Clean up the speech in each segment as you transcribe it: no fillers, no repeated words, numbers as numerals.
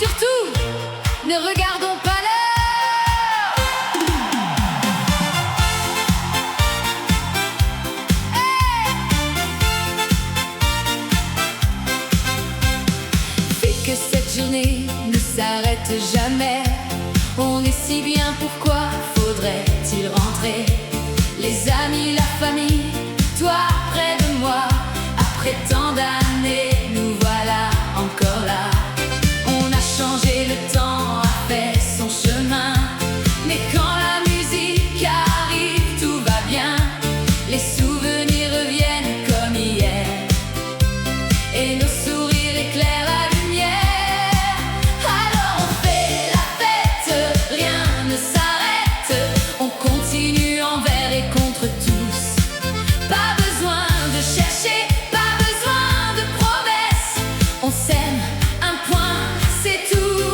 surtout, ne regardons pas l'heure. Hey! Fait que cette journée ne s'arrête jamais. On est si bien, pourquoi faudrait-il rentrer? Les amis, la famille, toi près de moi. Après tant d'années, nous voilà encore là. On a changé, le temps a fait son chemin. Mais quand la musique arrive, tout va bien. Les souvenirs reviennent comme hier. Et nos sourires éclairent la lumière. Alors on fait la fête, rien ne s'arrête. On continue envers et contre tous. Pas besoin de chercher, pas besoin de promesses. On s'aime, un point, c'est tout.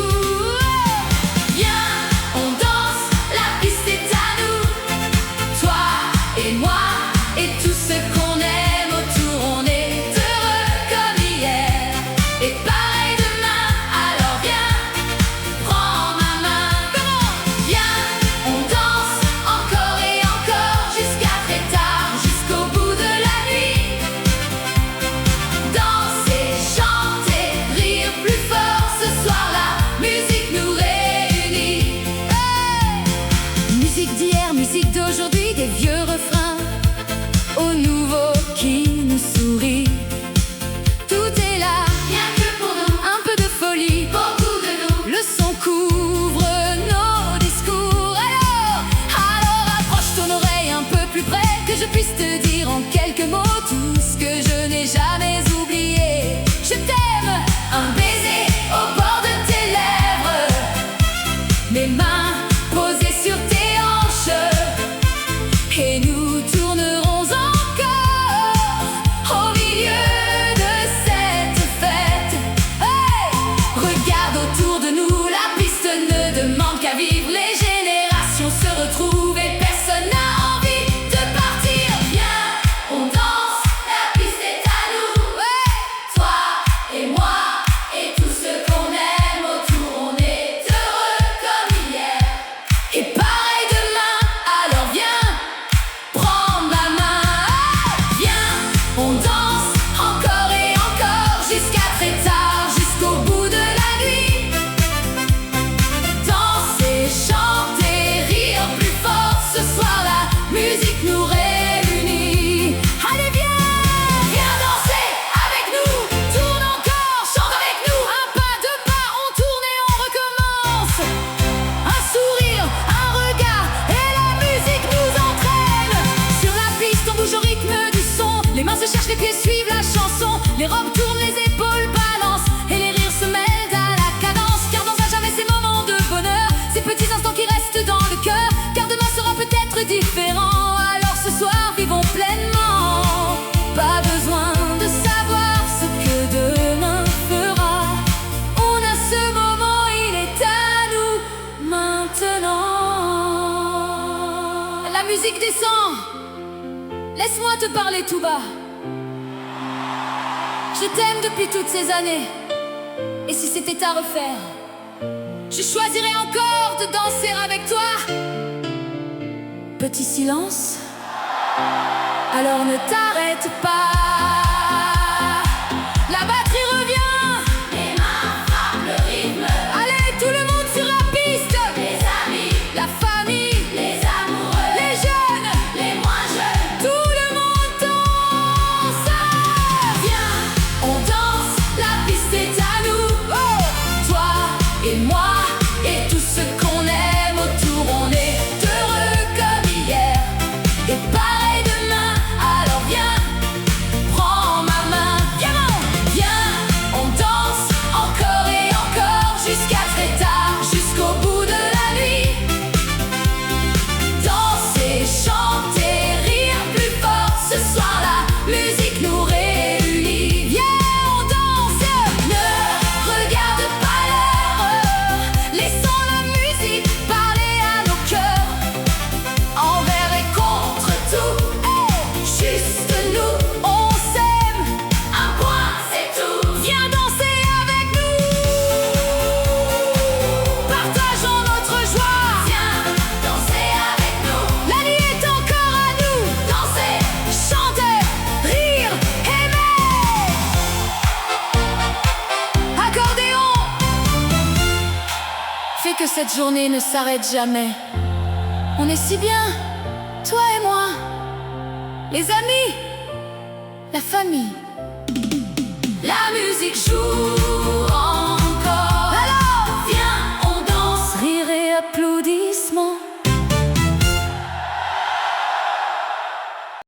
Viens, on danse, la piste est à nous. Toi et moi et tout ce qu'on aime autour. On est heureux comme hier et pareil demain. Alors viens, prends ma main. Viens, on danse encore et encore jusqu'à très tard, jusqu'au bout de la nuit. Danser, chanter, rire plus fort. Ce soir la musique nous réunit. Hey! Musique d'hier, musique d'aujourd'hui, des vieux refrains au nouveau qui nous sourit. Tout est là, rien que pour nous. Un peu de folie, beaucoup de nous. Le son couvre nos discours. Alors approche ton oreille un peu plus près, que je puisse te dire en quelques mots tout ce que je n'ai jamais oublié. Je t'aime, un baiser au bord de tes lèvres, mes mains posées sur tes hanches, et nous tournerons encore au milieu de cette fête. Hey! Regarde autour de nous, la piste ne demande qu'à vivre. Les générations se retrouvent et personne n'a envie de partir. Viens, on danse, la piste est à nous. Ouais! Toi et moi et tout ce qu'on aime autour. On est heureux comme hier et pareil demain. Alors viens, prends ma main. Viens, on danse encore et encore jusqu'à très tard, jusqu'au bout de la nuit. Danser, chanter, rire plus fort. Ce soir la musique nous réunit. Allez viens, viens danser avec nous. Tourne encore, chante avec nous. Un pas, deux pas, on tourne et on recommence. Un sourire, un regard et la musique nous entraîne. Sur la piste on bouge au rythme du son. Les mains se cherchent, les pieds suivent la chanson. Les robes tournent, les épaules balancent et les rires se mêlent à la cadence. Car dans à jamais ces moments de bonheur, ces petits instants qui restent dans le cœur. Car demain sera peut-être différent. Alors ce soir vivons pleinement. Pas besoin de savoir ce que demain fera. On a ce moment, il est à nous maintenant. La musique descend. Laisse-moi te parler tout bas. Je t'aime depuis toutes ces années. Et si c'était à refaire, je choisirais encore de danser avec toi. Petit silence. Alors ne t'arrête pas. La batterie revient. Les mains frappent le rythme. Allez, tout le monde sur la piste. Les amis, la famille, les amoureux, les jeunes, les moins jeunes. Tout le monde danse. Viens, on danse, la piste est à nous. Oh! Toi et moi et tout ce qu'on aime autour. On est heureux comme hier et pareil demain. Alors viens, cette journée ne s'arrête jamais. On est si bien, toi et moi, les amis, la famille. La musique joue.